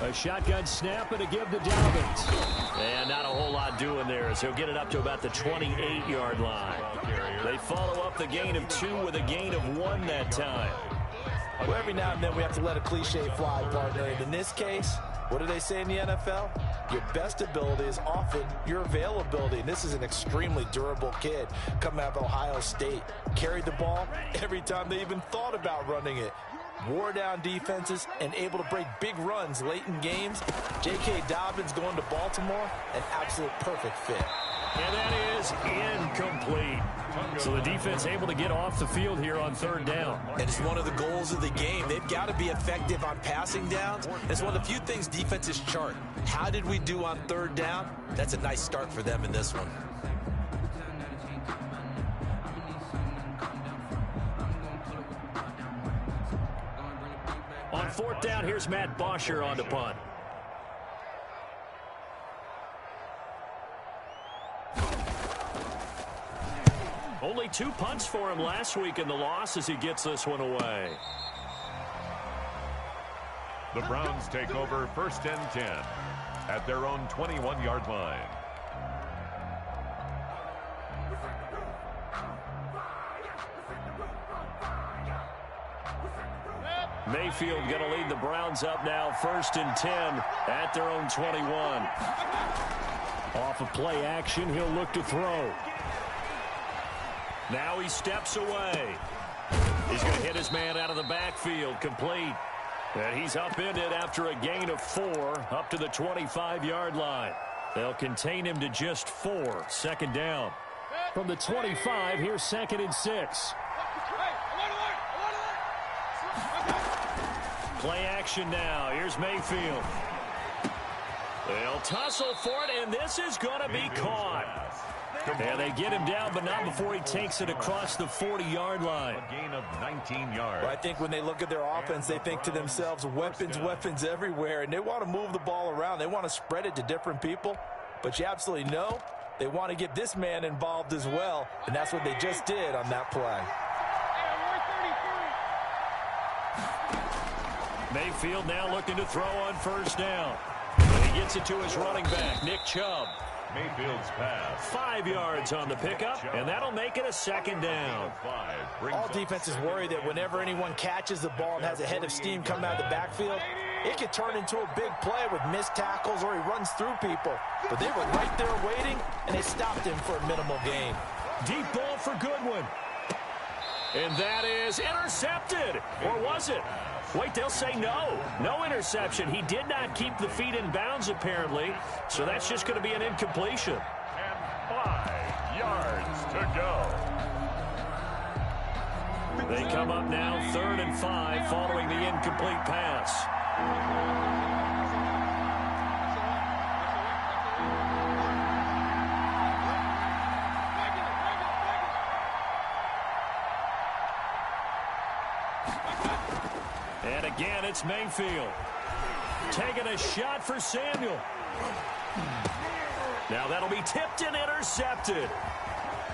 A shotgun snap and a give to Dobbins. And not a whole lot doing there as he'll get it up to about the 28-yard line. They follow up the gain of 2 with a gain of 1 that time. Well, every now and then we have to let a cliche fly, partner. And in this case, what do they say in the NFL? Your best ability is often your availability. And this is an extremely durable kid coming out of Ohio State. Carried the ball every time they even thought about running it. Wore down defenses and able to break big runs late in games. J.K. Dobbins going to Baltimore, an absolute perfect fit. And that is incomplete. So the defense able to get off the field here on 3rd down. And it's one of the goals of the game. They've got to be effective on passing downs. It's one of the few things defenses chart. How did we do on 3rd down? That's a nice start for them in this one. On 4th down, here's Matt Bosher on the punt. Only 2 punts for him last week in the loss as he gets this one away. The Browns take over 1st and 10 at their own 21-yard line. Mayfield going to lead the Browns up now 1st and 10 at their own 21. Off of play action, he'll look to throw. Now he steps away. He's going to hit his man out of the backfield, complete. And he's upended after a gain of 4 up to the 25-yard line. They'll contain him to just 4, 2nd down. From the 25, here's 2nd and 6. Play action now. Here's Mayfield. They'll tussle for it, and this is going to be caught. And they get him down, but not before he takes it across the 40-yard line. A gain of 19 yards. Well, I think when they look at their offense, they think to themselves, weapons everywhere, and they want to move the ball around. They want to spread it to different people, but you absolutely know they want to get this man involved as well, and that's what they just did on that play. Mayfield now looking to throw on 1st down. And he gets it to his running back, Nick Chubb. Mayfield's pass. 5 yards on the pickup, and that'll make it a 2nd down. All defenses worry that whenever anyone catches the ball and has a head of steam coming out of the backfield, it could turn into a big play with missed tackles or he runs through people. But they were right there waiting, and they stopped him for a minimal gain. Deep ball for Goodwin. And that is intercepted. Or was it? Wait, they'll say no. No interception. He did not keep the feet in bounds, apparently. So that's just going to be an incompletion. And 5 yards to go. They come up now 3rd and 5 following the incomplete pass. And again, it's Mayfield. Taking a shot for Samuel. Now that'll be tipped and intercepted.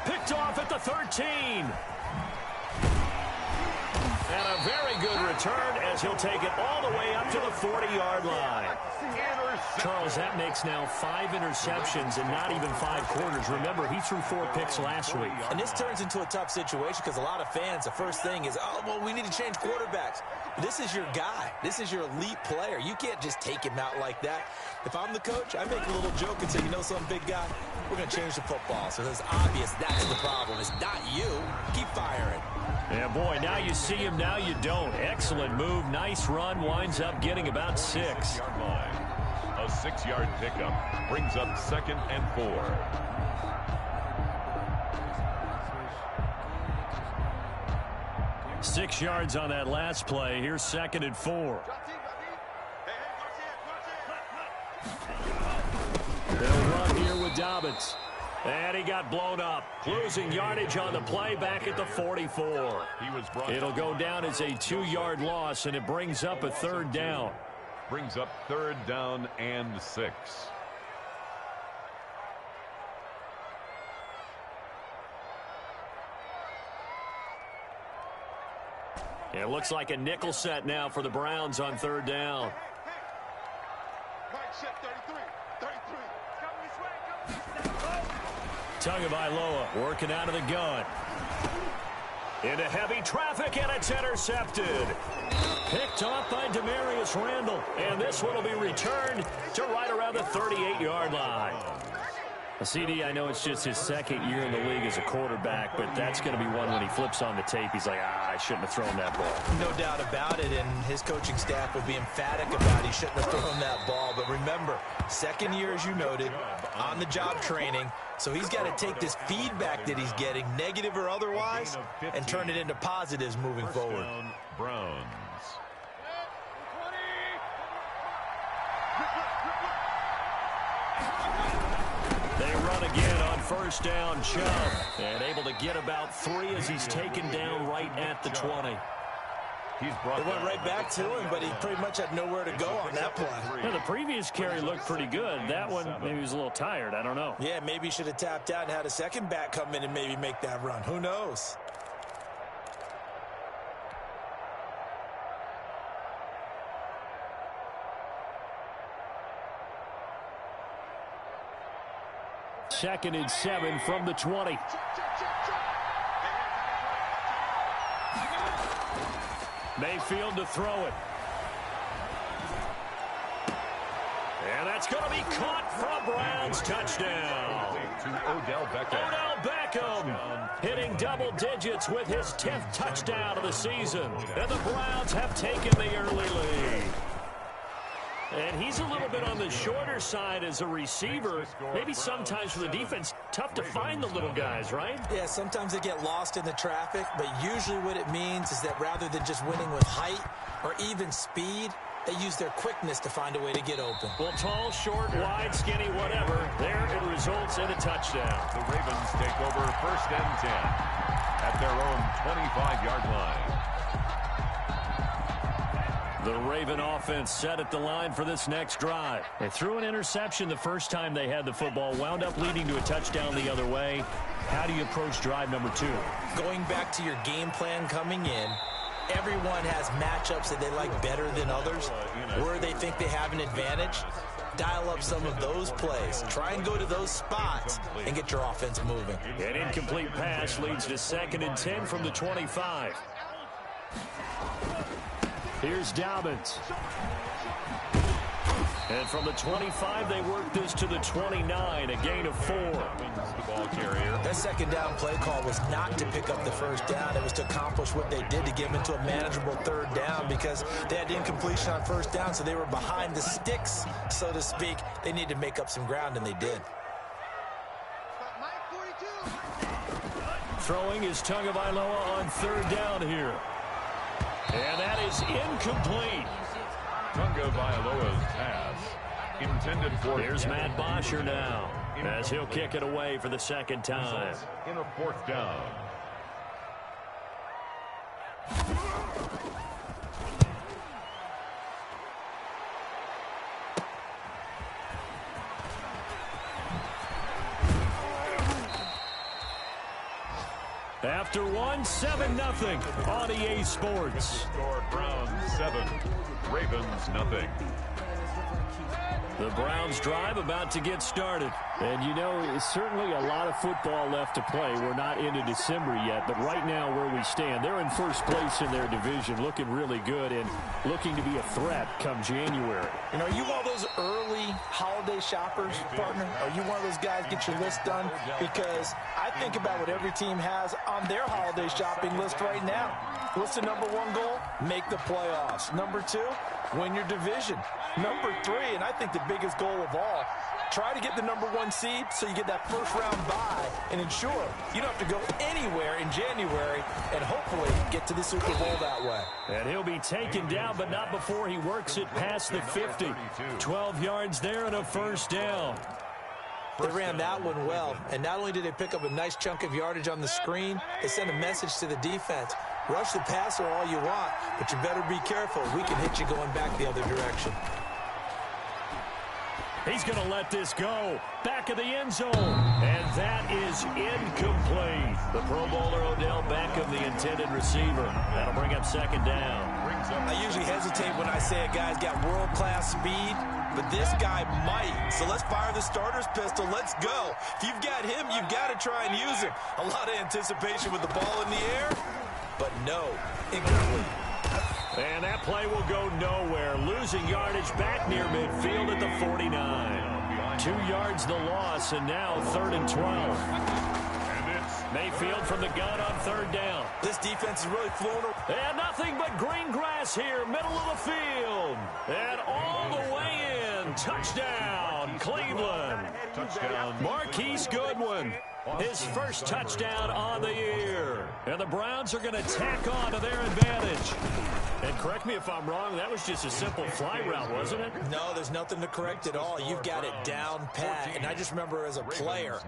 Picked off at the 13. And a very good return as he'll take it all the way up to the 40-yard line. Charles, that makes now 5 interceptions in not even 5 quarters. Remember, he threw 4 picks last week. And this turns into a tough situation because a lot of fans, the first thing is, oh, well, we need to change quarterbacks. This is your guy. This is your elite player. You can't just take him out like that. If I'm the coach, I make a little joke and say, you know something, big guy? We're going to change the football. So it's obvious that's the problem. It's not you. Keep firing. Yeah, boy, now you see him, now you don't. Excellent move. Nice run. Winds up getting about 6. A 6-yard pickup brings up 2nd and 4. Six yards on that last play. Here's 2nd and 4. They'll run here with Dobbins. And he got blown up. Losing yardage on the play back at the 44. It'll go down as a 2-yard loss, and it brings up a 3rd down. Brings up 3rd down and 6. It looks like a nickel set now for the Browns on third down. Tagovailoa working out of the gun. Into heavy traffic, and it's intercepted. Picked off by Demarius Randall. And this one will be returned to right around the 38-yard line. CD, I know it's just his second year in the league as a quarterback, but that's going to be one when he flips on the tape. He's like, I shouldn't have thrown that ball. No doubt about it, and his coaching staff will be emphatic about he shouldn't have thrown that ball. But remember, second year, as you noted, on-the-job training. So he's got to take this feedback that he's getting, negative or otherwise, and turn it into positives moving forward. Browns. They run again on first down. Chubb, and able to get about 3 as he's taken down right at the 20. They went right back to him, but he pretty much had nowhere to go on that play. Yeah, the previous carry looked pretty good. That one, maybe he was a little tired. I don't know. Yeah, maybe he should have tapped out and had a second back come in and maybe make that run. Who knows? Second and 7 from the 20. Mayfield to throw it. And that's going to be caught for a Browns touchdown. To Odell Beckham hitting double digits with his 10th touchdown of the season. And the Browns have taken the early lead. And he's a little bit on the shorter side as a receiver. Maybe sometimes for the defense, tough to find the little guys, right? Yeah, sometimes they get lost in the traffic, but usually what it means is that rather than just winning with height or even speed, they use their quickness to find a way to get open. Well, tall, short, wide, skinny, whatever, there it results in a touchdown. The Ravens take over first and 10 at their own 25-yard line. The Raven offense set at the line for this next drive. They threw an interception the first time they had the football, wound up leading to a touchdown the other way. How do you approach drive number 2? Going back to your game plan coming in, everyone has matchups that they like better than others, where they think they have an advantage. Dial up some of those plays. Try and go to those spots and get your offense moving. An incomplete pass leads to second and 10 from the 25. Here's Dobbins. And from the 25, they work this to the 29, a gain of 4. The ball carrier. That second down play call was not to pick up the first down. It was to accomplish what they did to get them into a manageable third down because they had incompletion on first down, so they were behind the sticks, so to speak. They needed to make up some ground, and they did. Throwing is Tagovailoa on third down here. And that is incomplete. Tagovailoa's pass intended for. Here's Matt Bosher now as he'll kick it away for the second time. In a fourth down. After one, 7-0 on EA Sports. Score Browns 7, Ravens nothing. The Browns drive about to get started. And, you know, certainly a lot of football left to play. We're not into December yet, but right now where we stand, they're in first place in their division, looking really good and looking to be a threat come January. You know, are you one of those early holiday shoppers, partner? Are you one of those guys get your list done? Because I think about what every team has on their holiday shopping list right now. What's the number 1 goal? Make the playoffs. Number 2, win your division. Number 3, and I think the biggest goal of all, try to get the number 1 seed so you get that first round bye and ensure you don't have to go anywhere in January and hopefully get to the Super Bowl that way. And he'll be taken down, but not before he works it past the 50. 12 yards there and a first down. They ran that one well, and not only did they pick up a nice chunk of yardage on the screen, they sent a message to the defense. Rush the passer all you want, but you better be careful. We can hit you going back the other direction. He's going to let this go. Back of the end zone. And that is incomplete. The Pro Bowler Odell Beckham, the intended receiver. That'll bring up second down. I usually hesitate when I say a guy's got world-class speed, but this guy might. So let's fire the starter's pistol. Let's go. If you've got him, you've got to try and use him. A lot of anticipation with the ball in the air, but no, incomplete. And that play will go nowhere. Losing yardage back near midfield at the 49. 2 yards the loss, and now 3rd and 12. Mayfield from the gun on 3rd down. This defense is really flown. And nothing but green grass here, middle of the field. And all the way in. Touchdown, Cleveland. Touchdown. Marquise Goodwin. His first touchdown on the year. And the Browns are going to tack on to their advantage. And correct me if I'm wrong, that was just a simple fly route, wasn't it? No, there's nothing to correct at all. You've got it down pat. And I just remember as a player,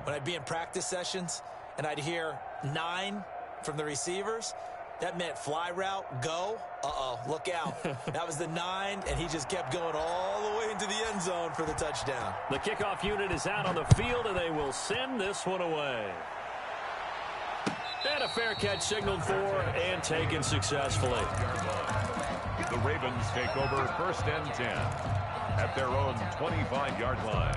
when I'd be in practice sessions and I'd hear 9 from the receivers, that meant fly route, go. Uh-oh, look out. That was the 9, and he just kept going all the way into the end zone for the touchdown. The kickoff unit is out on the field, and they will send this one away. And a fair catch signaled for and taken successfully. The Ravens take over 1st and 10 at their own 25-yard line.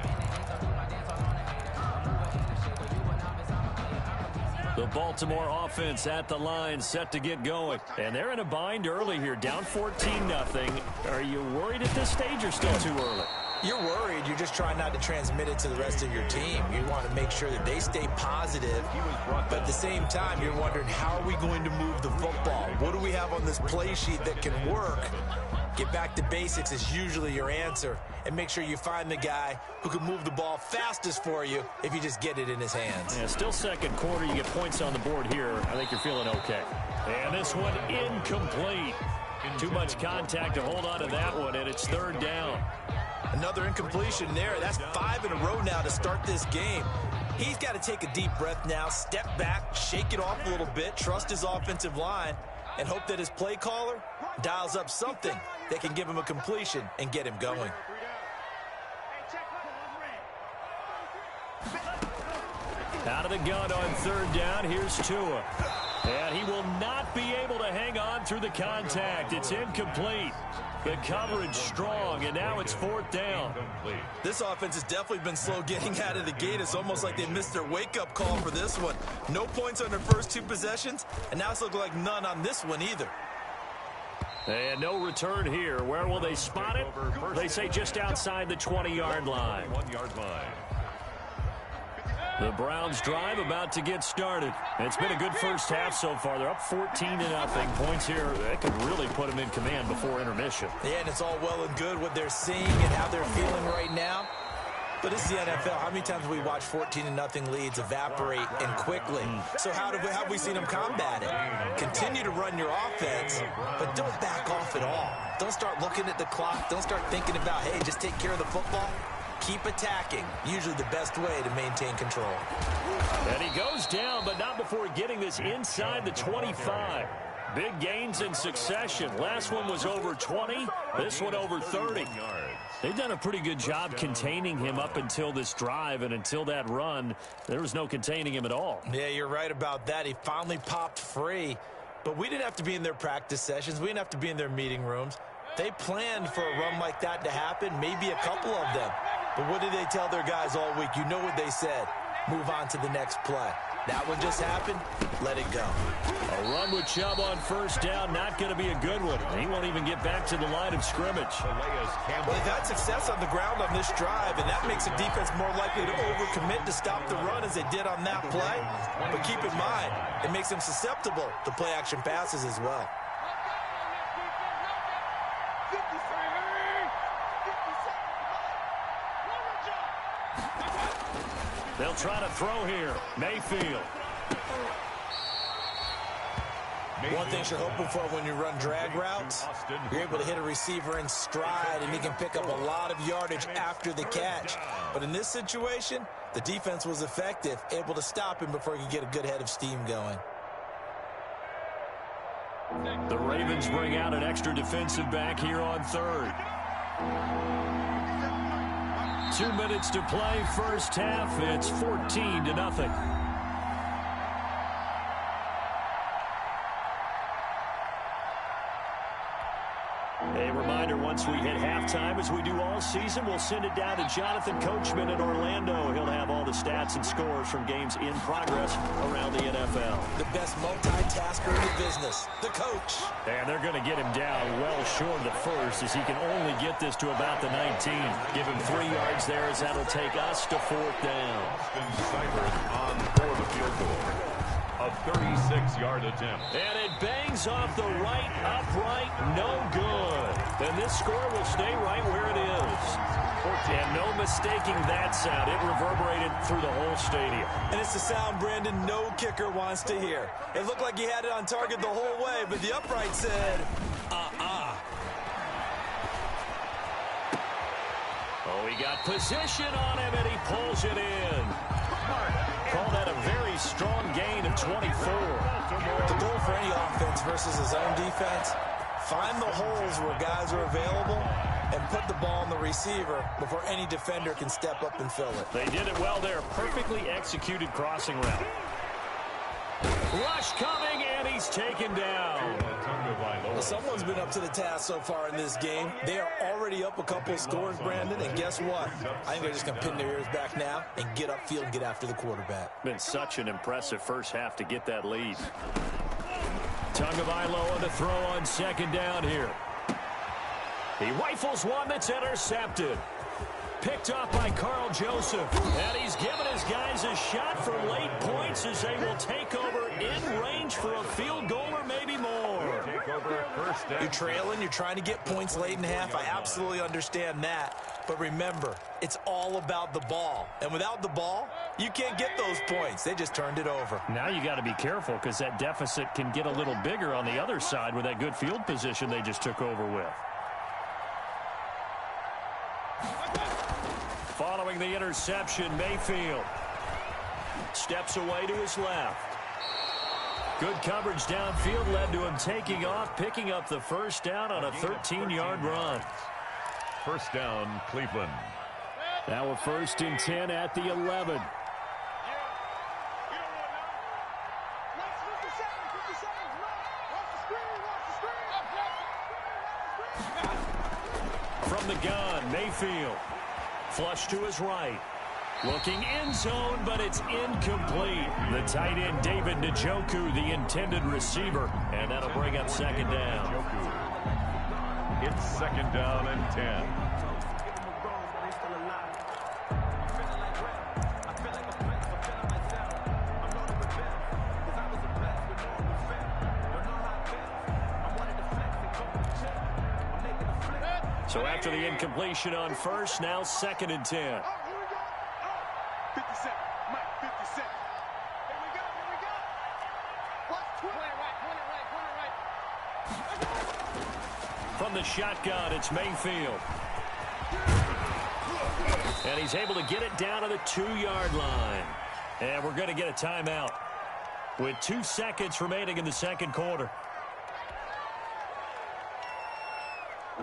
The Baltimore offense at the line, set to get going. And they're in a bind early here, down 14-0. Are you worried at this stage or still too early? You're worried. You're just trying not to transmit it to the rest of your team. You want to make sure that they stay positive. But at the same time, you're wondering, how are we going to move the football? What do we have on this play sheet that can work? Get back to basics is usually your answer. And make sure you find the guy who can move the ball fastest for you if you just get it in his hands. Yeah, still second quarter. You get points on the board here. I think you're feeling okay. And this one incomplete. Too much contact to hold on to that one, and it's 3rd down. Another incompletion there. That's 5 in a row now to start this game. He's got to take a deep breath now, step back, shake it off a little bit, trust his offensive line, and hope that his play caller dials up something that can give him a completion and get him going. Out of the gun on 3rd down, here's Tua. And he will not be able to hang on through the contact. It's incomplete. The coverage strong, and now it's 4th down. This offense has definitely been slow getting out of the gate. It's almost like they missed their wake-up call for this one. No points on their first 2 possessions, and now it's looking like none on this one either. And no return here. Where will they spot it? They say just outside the 20-yard line. 1-yard line. The Browns drive about to get started. It's been a good first half so far. They're up 14-0. Points here, that could really put them in command before intermission. Yeah, and it's all well and good what they're seeing and how they're feeling right now. But this is the NFL. How many times have we watched 14-0 leads evaporate and quickly? So how have we seen them combat it? Continue to run your offense, but don't back off at all. Don't start looking at the clock. Don't start thinking about, hey, just take care of the football. Keep attacking. Usually the best way to maintain control. And he goes down, but not before getting this inside the 25. Big gains in succession. Last one was over 20. This one over 30. They've done a pretty good job containing him up until this drive, and until that run, there was no containing him at all. Yeah, you're right about that. He finally popped free. But we didn't have to be in their practice sessions. We didn't have to be in their meeting rooms. They planned for a run like that to happen, maybe a couple of them. But what did they tell their guys all week? You know what they said. Move on to the next play. That one just happened. Let it go. A run with Chubb on 1st down, not going to be a good one. He won't even get back to the line of scrimmage. Well, they've had success on the ground on this drive, and that makes a defense more likely to overcommit to stop the run as they did on that play. But keep in mind, it makes them susceptible to play-action passes as well. They'll try to throw here. Mayfield. One thing you're hoping for when you run drag routes, you're able to hit a receiver in stride, and he can pick up a lot of yardage after the catch. But in this situation, the defense was effective, able to stop him before he could get a good head of steam going. The Ravens bring out an extra defensive back here on 3rd. 2 minutes to play first half. It's 14-0. A reminder, once we hit halftime, as we do all season, we'll send it down to Jonathan Coachman in Orlando. He'll have all the stats and scores from games in progress around the NFL. The best multitasker in the business, the coach. And they're going to get him down well short of the first, as he can only get this to about the 19. Give him 3 yards there, as that'll take us to 4th down. Cybert on for the field goal. A 36-yard attempt. And it bangs off the right upright. No good. And this score will stay right where it is. And no mistaking that sound. It reverberated through the whole stadium. And it's the sound, Brandon, no kicker wants to hear. It looked like he had it on target the whole way, but the upright said, Oh, he got position on him, and he pulls it in. Call that a very strong gain of 24. The goal for any offense versus his own defense, find the holes where guys are available and put the ball on the receiver before any defender can step up and fill it. They did it well there. Perfectly executed crossing route. Rush coming, and he's taken down. Well, someone's been up to the task so far in this game. They are already up a couple of scores, Brandon, and guess what? I think they're just going to pin their ears back now and get upfield and get after the quarterback. Been such an impressive first half to get that lead. Tagovailoa on the throw on 2nd down here. He rifles one that's intercepted. Picked off by Carl Joseph. And he's given his guys a shot for late points as they will take over in range for a field goal or maybe more. You're trailing. You're trying to get points late in half. I absolutely understand that. But remember, it's all about the ball. And without the ball, you can't get those points. They just turned it over. Now you got to be careful because that deficit can get a little bigger on the other side with that good field position they just took over with. Following the interception, Mayfield steps away to his left. Good coverage downfield led to him taking off, picking up the first down on a 13-yard run. First down, Cleveland. Now a 1st and 10 at the 11. From the gun, Mayfield. Flush to his right. Looking end zone, but it's incomplete. The tight end, David Njoku, the intended receiver. And that'll bring up 2nd down. It's 2nd down and 10. So after the incompletion on first, now 2nd and 10. From the shotgun, it's Mayfield. And he's able to get it down to the 2-yard line. And we're going to get a timeout with 2 seconds remaining in the 2nd quarter.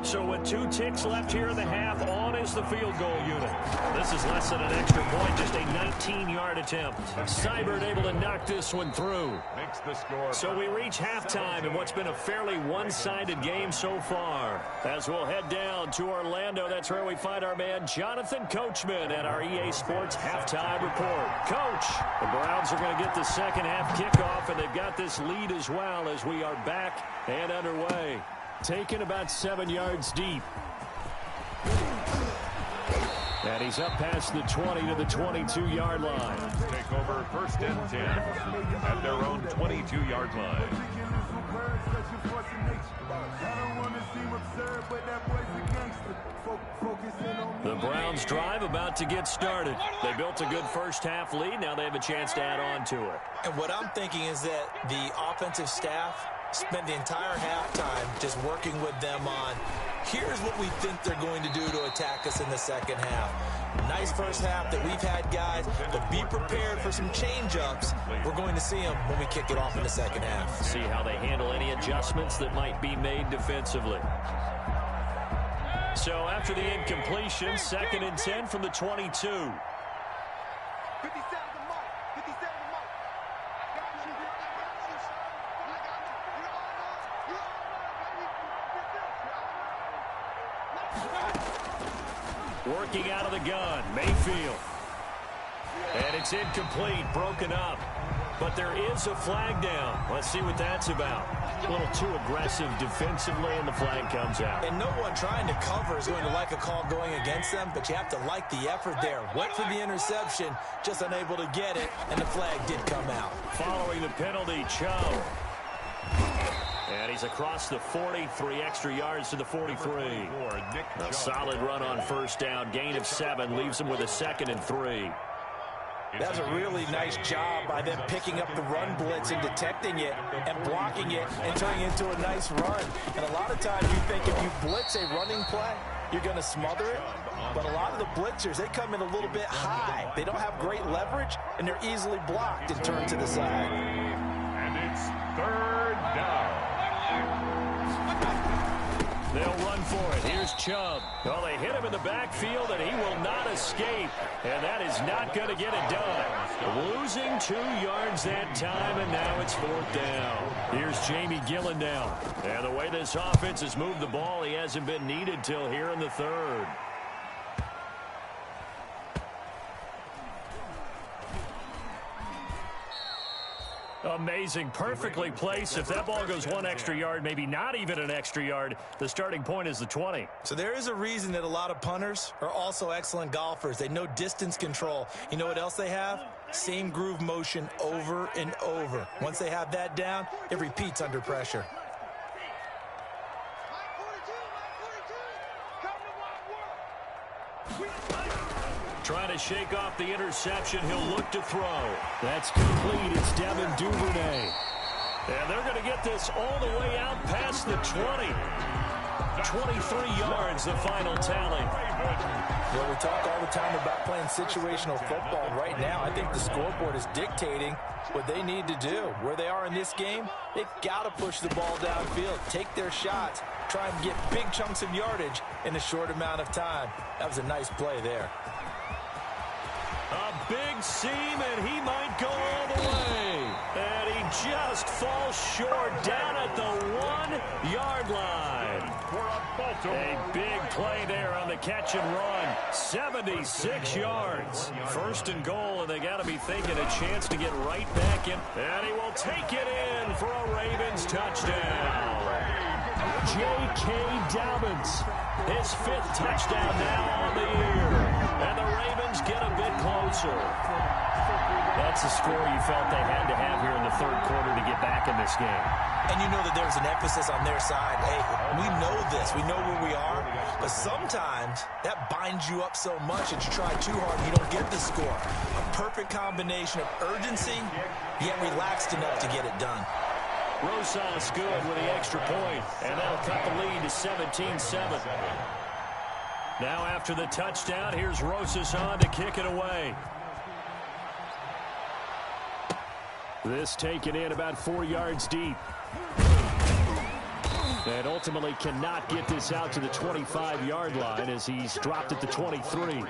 So with 2 ticks left here in the half, on is the field goal unit. This is less than an extra point, just a 19-yard attempt. Cybert able to knock this one through. Makes the score. So we reach halftime in what's been a fairly one-sided game so far. As we'll head down to Orlando, that's where we find our man Jonathan Coachman at our EA Sports Halftime Report. Coach, the Browns are going to get the second half kickoff, and they've got this lead as well as we are back and underway. Taken about 7 yards deep. And he's up past the 20 to the 22-yard line. Take over 1st and 10 at their own 22-yard line. The Browns drive about to get started. They built a good first half lead. Now they have a chance to add on to it. And what I'm thinking is that the offensive staff spent the entire halftime just working with them on, here's what we think they're going to do to attack us in the second half. Nice first half that we've had, guys, but be prepared for some change-ups. We're going to see them when we kick it off in the second half. See how they handle any adjustments that might be made defensively. So after the incompletion, 2nd and 10 from the 22. Working out of the gun, Mayfield. And it's incomplete, broken up. But there is a flag down. Let's see what that's about. A little too aggressive defensively, and the flag comes out. And no one trying to cover is going to like a call going against them, but you have to like the effort there. Went for the interception, just unable to get it, and the flag did come out. Following the penalty, Chubb. And he's across the 40, 3 extra yards to the 43. A solid run on first down, gain of 7, leaves him with a 2nd and 3. That's a really nice job by them picking up the run blitz and detecting it and blocking it and turning it into a nice run. And a lot of times you think if you blitz a running play, you're going to smother it. But a lot of the blitzers, they come in a little bit high. They don't have great leverage, and they're easily blocked and turned to the side. And it's 3rd down. They'll run for it. Here's Chubb. Well, they hit him in the backfield, and he will not escape. And that is not going to get it done. Losing 2 yards that time, and now it's 4th down. Here's Jamie Gillen now. And the way this offense has moved the ball, he hasn't been needed till here in the 3rd. Amazing. Perfectly placed. If that ball goes 1 extra yard, maybe not even an extra yard, the starting point is the 20. So there is a reason that a lot of punters are also excellent golfers. They know distance control. You know what else they have? Same groove motion over and over. Once they have that down, it repeats under pressure. Trying to shake off the interception. He'll look to throw. That's complete. It's Devin Duvernay. And they're going to get this all the way out past the 20. 23 yards, the final tally. Well, we talk all the time about playing situational football. Right now, I think the scoreboard is dictating what they need to do. Where they are in this game, they've got to push the ball downfield, take their shots, try and get big chunks of yardage in a short amount of time. That was a nice play there. A big seam, and he might go all the way. And he just falls short down at the 1-yard line. A big play there on the catch and run. 76 yards. 1st and goal, and they got to be thinking a chance to get right back in. And he will take it in for a Ravens touchdown. J.K. Dobbins, his 5th touchdown now on the year. And the Ravens get a bit closer. That's the score you felt they had to have here in the 3rd quarter to get back in this game. And you know that there's an emphasis on their side. Hey, we know this. We know where we are. But sometimes that binds you up so much that you try too hard and you don't get the score. A perfect combination of urgency, yet relaxed enough to get it done. Rosas good with the extra point, and that'll cut the lead to 17-7. Now after the touchdown, here's Rosas on to kick it away. This taken in about 4 yards deep. And ultimately cannot get this out to the 25-yard line as he's dropped at the 23.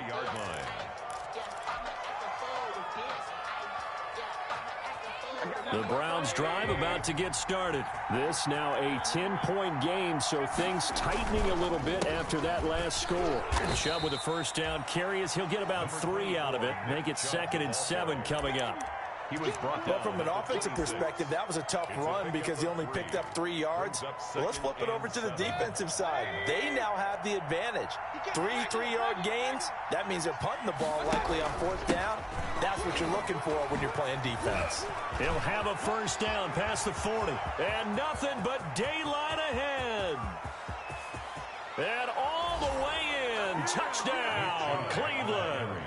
The Browns drive about to get started. This now a 10-point game, so things tightening a little bit after that last score. Chubb with a 1st down carry as he'll get about 3 out of it. Make it 2nd and 7 coming up. He was brought down. But from an offensive perspective, that was a tough run because he only picked up 3 yards. Well, let's flip it over to the defensive side. They now have the advantage. 3 3-yard gains, that means they're punting the ball likely on 4th down. That's what you're looking for when you're playing defense. He'll have a 1st down past the 40. And nothing but daylight ahead. And all the way in. Touchdown, Cleveland.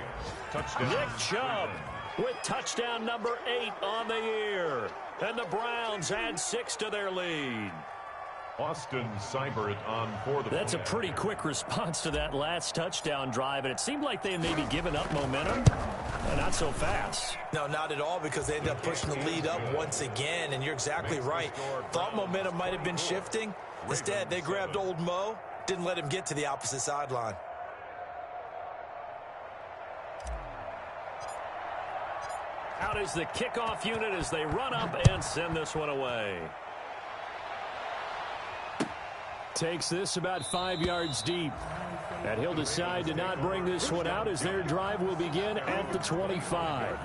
Touchdown. Nick Chubb with touchdown number 8 on the year. And the Browns add 6 to their lead. Austin Seibert on for the... That's a pretty quick response to that last touchdown drive, and it seemed like they may be giving up momentum. Not so fast. No, not at all, because they ended up pushing the lead up once again, and you're exactly right. Thought momentum might have been shifting. Instead, they grabbed old Mo, didn't let him get to the opposite sideline. Out is the kickoff unit as they run up and send this one away. Takes this about 5 yards deep. And he'll decide to not bring this one out as their drive will begin at the 25.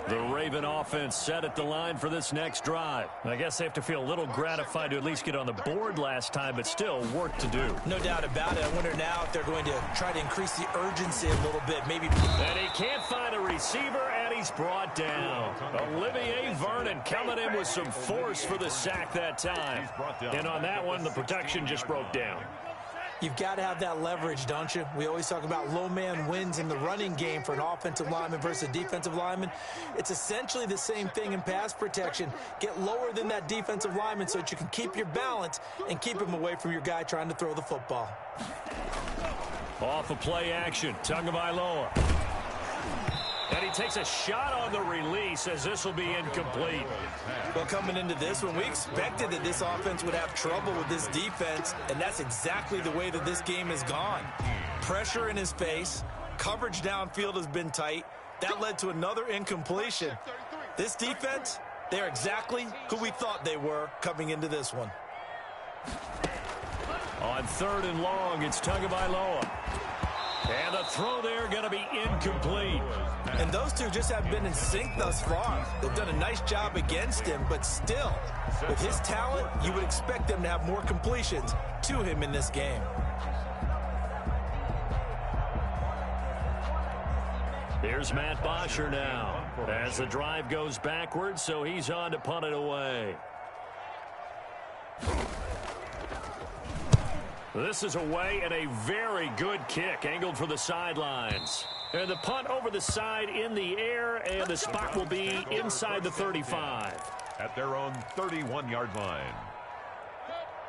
The Raven offense set at the line for this next drive. I guess they have to feel a little gratified to at least get on the board last time, but still work to do. No doubt about it. I wonder now if they're going to try to increase the urgency a little bit. Maybe. And he can't find a receiver, and he's brought down. Olivier Vernon coming in with some force for the sack that time. And on that one, the protection just broke down. You've got to have that leverage, don't you? We always talk about low man wins in the running game for an offensive lineman versus a defensive lineman. It's essentially the same thing in pass protection. Get lower than that defensive lineman so that you can keep your balance and keep him away from your guy trying to throw the football. Off of play action, Tagovailoa. And he takes a shot on the release as this will be incomplete. Well, coming into this one, we expected that this offense would have trouble with this defense, and that's exactly the way that this game has gone. Pressure in his face, coverage downfield has been tight. That led to another incompletion. This defense, they're exactly who we thought they were coming into this one. On 3rd and long, it's Tagovailoa. And the throw there going to be incomplete. And those two just haven't been in sync thus far. They've done a nice job against him, but still, with his talent, you would expect them to have more completions to him in this game. Here's Matt Bosher now as the drive goes backwards, so he's on to punt it away. This is away and a very good kick angled for the sidelines. And the punt over the side in the air, and the spot will be inside the 35. At their own 31-yard line.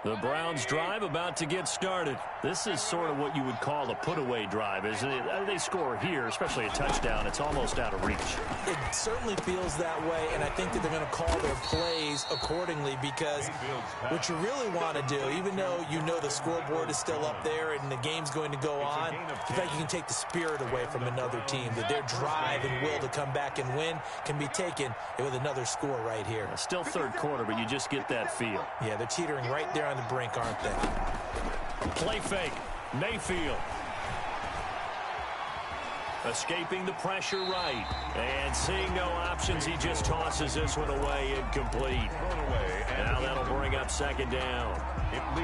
The Browns drive about to get started. This is sort of what you would call a put-away drive, isn't it? They score here, especially a touchdown. It's almost out of reach. It certainly feels that way, and I think that they're going to call their plays accordingly because what you really want to do, even though you know the scoreboard is still up there and the game's going to go on, the fact you can take the spirit away from another team, that their drive and will to come back and win can be taken with another score right here. Still 3rd quarter, but you just get that feel. Yeah, they're teetering right there on the brink, aren't they? Play fake. Mayfield. Escaping the pressure right. And seeing no options, he just tosses this one away, incomplete. Now that'll bring up 2nd down.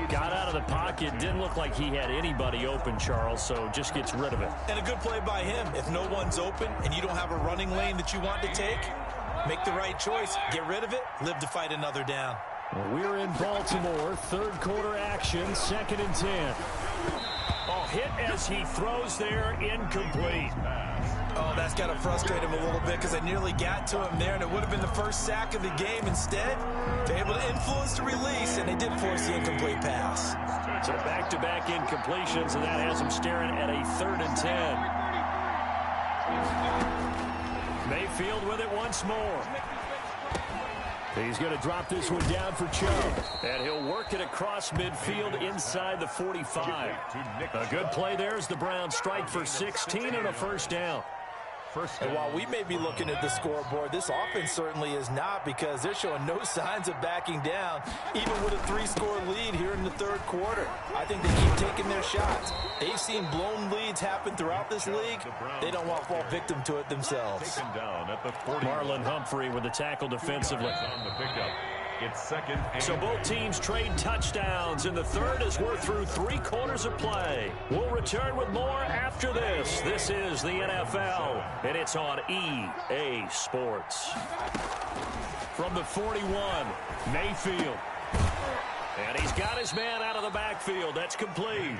Got out of the pocket. Didn't look like he had anybody open, Charles, so just gets rid of it. And a good play by him. If no one's open and you don't have a running lane that you want to take, make the right choice. Get rid of it. Live to fight another down. We're in Baltimore, 3rd quarter action, 2nd and 10. Oh, hit as he throws there, incomplete. Oh, that's got to frustrate him a little bit because I nearly got to him there, and it would have been the first sack of the game. Instead, they're able to influence the release, and they did force the incomplete pass. So back-to-back incompletions, and that has him staring at a 3rd and 10. Mayfield with it once more. He's going to drop this one down for Chubb. And he'll work it across midfield inside the 45. A good play there as the Browns strike for 16 and a 1st down. And while we may be looking at the scoreboard, this offense certainly is not because they're showing no signs of backing down, even with a 3-score lead here in the 3rd quarter. I think they keep taking their shots. They've seen blown leads happen throughout this league. They don't want to fall victim to it themselves. Marlon Humphrey with the tackle defensively. On the pickup. It's 2nd and So both teams trade touchdowns in the 3rd as we're through 3 quarters of play. We'll return with more after this. This is the NFL, and it's on EA Sports. From the 41, Mayfield. And he's got his man out of the backfield. That's complete.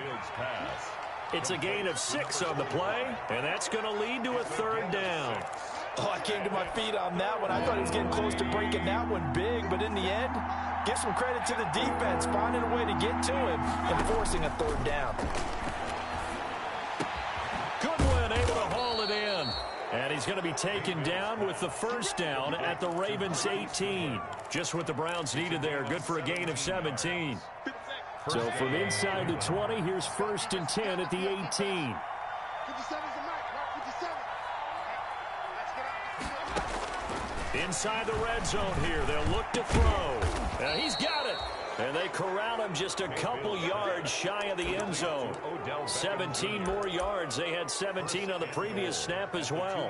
It's a gain of 6 on the play, and that's going to lead to a 3rd down. Oh, I came to my feet on that one. I thought he was getting close to breaking that one big, but in the end, give some credit to the defense, finding a way to get to him and forcing a 3rd down. Goodwin able to haul it in. And he's he's going to be taken down with the first down at the Ravens' 18. Just what the Browns needed there. Good for a gain of 17. So from inside the 20, here's 1st and 10 at the 18. Inside the red zone here. They'll look to throw. He's got it. And they corral him just a couple yards shy of the end zone. 17 more yards. They had 17 on the previous snap as well.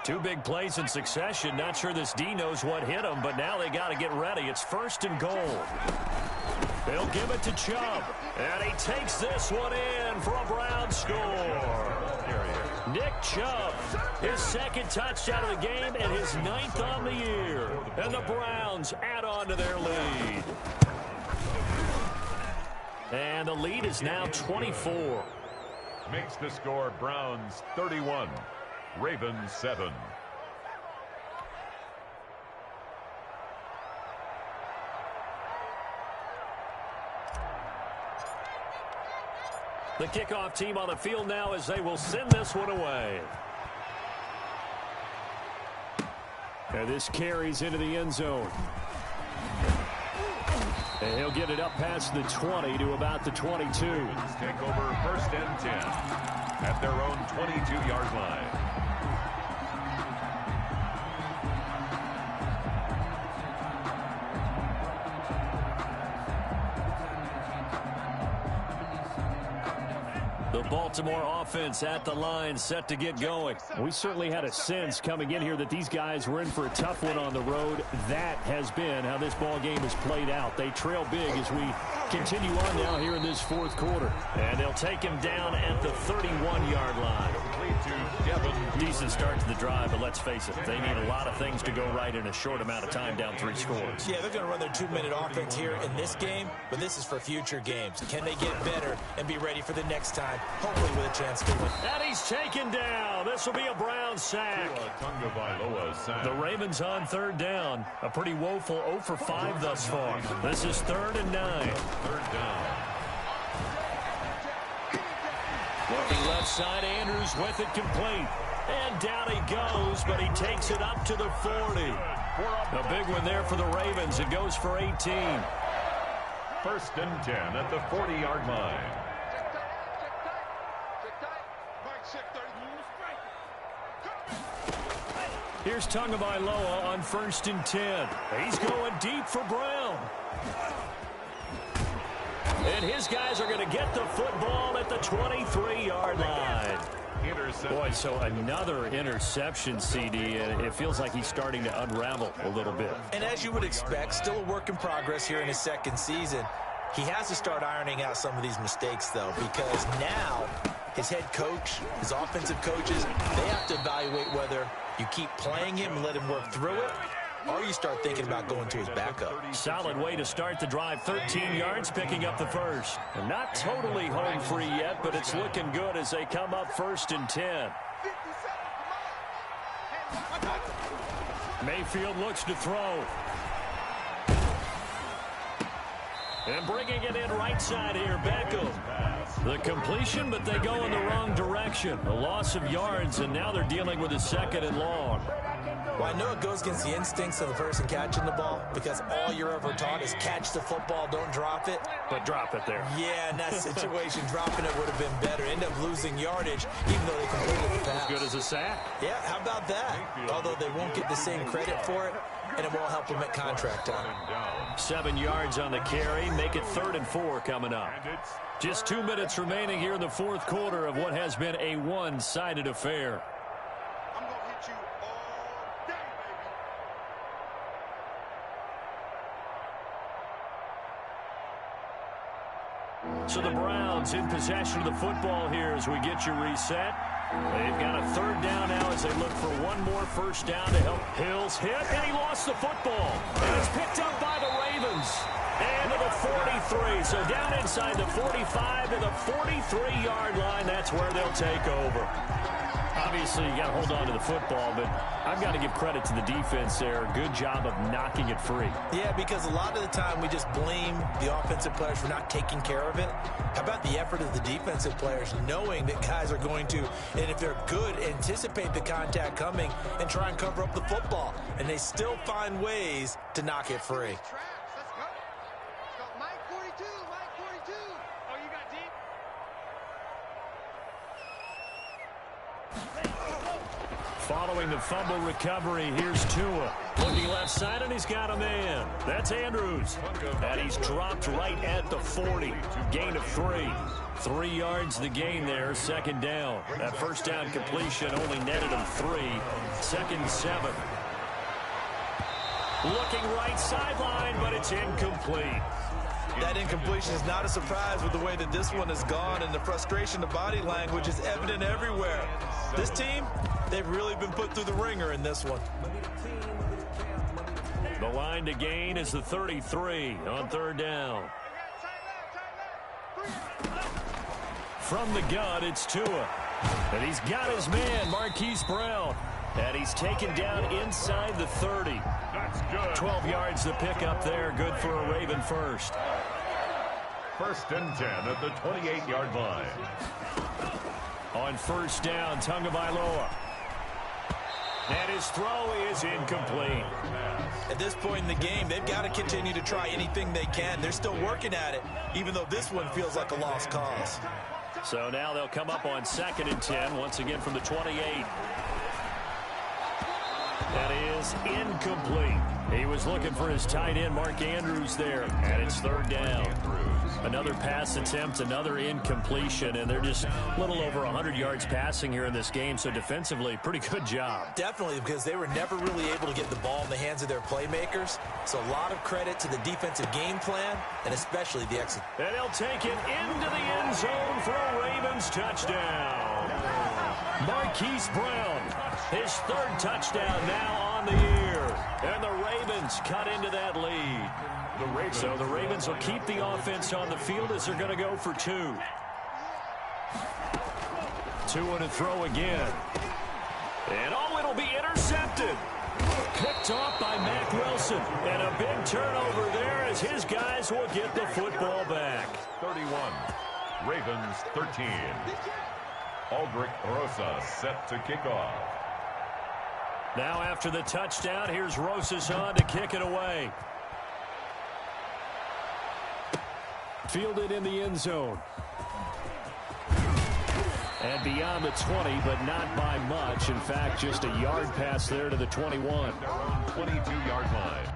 Two big plays in succession. Not sure this D knows what hit him, but now they got to get ready. It's 1st and goal. They'll give it to Chubb. And he takes this one in for a Brown score. Nick Chubb, his 2nd touchdown of the game and his 9th on the year. And the Browns add on to their lead. And the lead is now 24. Makes the score Browns 31. Ravens 7. The kickoff team on the field now as they will send this one away. And this carries into the end zone. And he'll get it up past the 20 to about the 22. Take over 1st and 10 at their own 22-yard line. The Baltimore offense at the line, set to get going. We certainly had a sense coming in here that these guys were in for a tough one on the road. That has been how this ball game has played out. They trail big as we continue on now here in this 4th quarter. And they'll take him down at the 31-yard line. Decent start to the drive, but let's face it, they need a lot of things to go right in a short amount of time, down 3 scores. Yeah, they're going to run their 2-minute offense here in this game, but this is for future games. Can they get better and be ready for the next time, hopefully with a chance to win? And he's taken down. This will be a Brown sack. The Ravens on 3rd down. A pretty woeful 0 for 5 thus far. This is 3rd and 9. 3rd down. Looking left side, Andrews with it complete. And down he goes, but he takes it up to the 40. A big one there for the Ravens. It goes for 18. 1st and 10 at the 40-yard line. Here's Tagovailoa on 1st and 10. He's going deep for Brown. And his guys are going to get the football at the 23-yard line. Boy, so another interception, CD, and it feels like he's starting to unravel a little bit. And as you would expect, still a work in progress here in his 2nd season. He has to start ironing out some of these mistakes, though, because now his head coach, his offensive coaches, they have to evaluate whether you keep playing him and let him work through it, or you start thinking about going to his backup. Solid way to start the drive. 13 yards, picking up the first. And not totally home free yet, but it's looking good as they come up 1st and 10. Mayfield looks to throw. And bringing it in right side here, Beckham. The completion, but they go in the wrong direction. A loss of yards, and now they're dealing with a 2nd and long. Well, I know it goes against the instincts of the person catching the ball because all you're ever taught is catch the football, don't drop it. But drop it there. Yeah, in that situation, dropping it would have been better. End up losing yardage, even though they completed the pass. As good as a sack. Yeah, how about that? Although they won't get the same credit for it, and it won't help them at contract time. 7 yards on the carry. Make it 3rd and 4 coming up. Just 2 minutes remaining here in the 4th quarter of what has been a one-sided affair. So the Browns in possession of the football here as we get you reset. They've got a 3rd down now as they look for one more 1st down to help. Hills hit, and he lost the football. And it's picked up by the Ravens. And to the 43. So down inside the 45 to the 43-yard line. That's where they'll take over. Obviously, you got to hold on to the football, but I've got to give credit to the defense there. Good job of knocking it free. Yeah, because a lot of the time we just blame the offensive players for not taking care of it. How about the effort of the defensive players knowing that guys are going to, and if they're good, anticipate the contact coming and try and cover up the football. And they still find ways to knock it free. Following the fumble recovery, here's Tua. Looking left side, and he's got a man. That's Andrews. And he's dropped right at the 40. Gain of 3. 3 yards the gain there, second down. That first down completion only netted him 3. 2nd and 7. Looking right sideline, but it's incomplete. That incompletion is not a surprise with the way that this one has gone, and the frustration of body language is evident everywhere. This team, they've really been put through the ringer in this one. The line to gain is the 33 on 3rd down. From the gun, it's Tua. And he's got his man, Marquise Brown. And he's taken down inside the 30. That's good. 12 yards to pick up there. Good for a Raven first. 1st and 10 at the 28-yard line. On 1st down, Tagovailoa. And his throw is incomplete. At this point in the game, they've got to continue to try anything they can. They're still working at it, even though this one feels like a lost cause. So now they'll come up on 2nd and 10, once again from the 28. That is incomplete. He was looking for his tight end, Mark Andrews, there. And it's 3rd down. Another pass attempt, another incompletion, and they're just a little over 100 yards passing here in this game, so defensively, pretty good job. Definitely, because they were never really able to get the ball in the hands of their playmakers. So a lot of credit to the defensive game plan, and especially the exit. And he'll take it into the end zone for a Ravens touchdown. Marquise Brown, his 3rd touchdown now on the year. And the Ravens cut into that lead. So the Ravens will keep the offense on the field as they're going to go for 2. 2 and a throw again. And it'll be intercepted. Picked off by Mack Wilson. And a big turnover there as his guys will get the football back. 31. Ravens 13. Aldrich Rosas set to kick off. Now after the touchdown, here's Rosas on to kick it away. Fielded in the end zone. And beyond the 20, but not by much. In fact, just a yard pass there to the 21. Their own 22-yard line.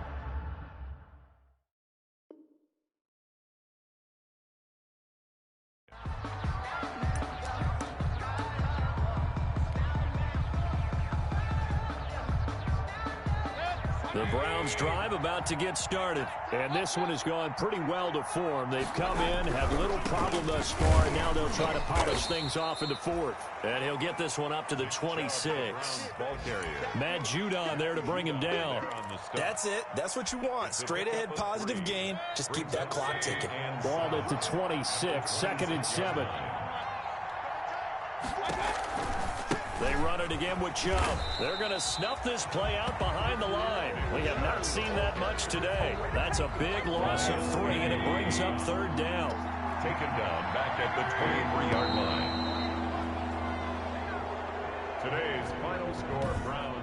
The Browns drive about to get started. And this one has gone pretty well to form. They've come in, had little problem thus far, and now they'll try to polish things off in the 4th. And he'll get this one up to the 26. Ball carrier. Matt Judon there to bring him down. That's it. That's what you want. Straight ahead positive gain. Just keep that clock ticking. Ball at the 26, 2nd and 7. They run it again with Chubb. They're going to snuff this play out behind the line. We have not seen that much today. That's a big loss of 3, and it brings up 3rd down. Taken down back at the 23-yard line. Today's final score, Browns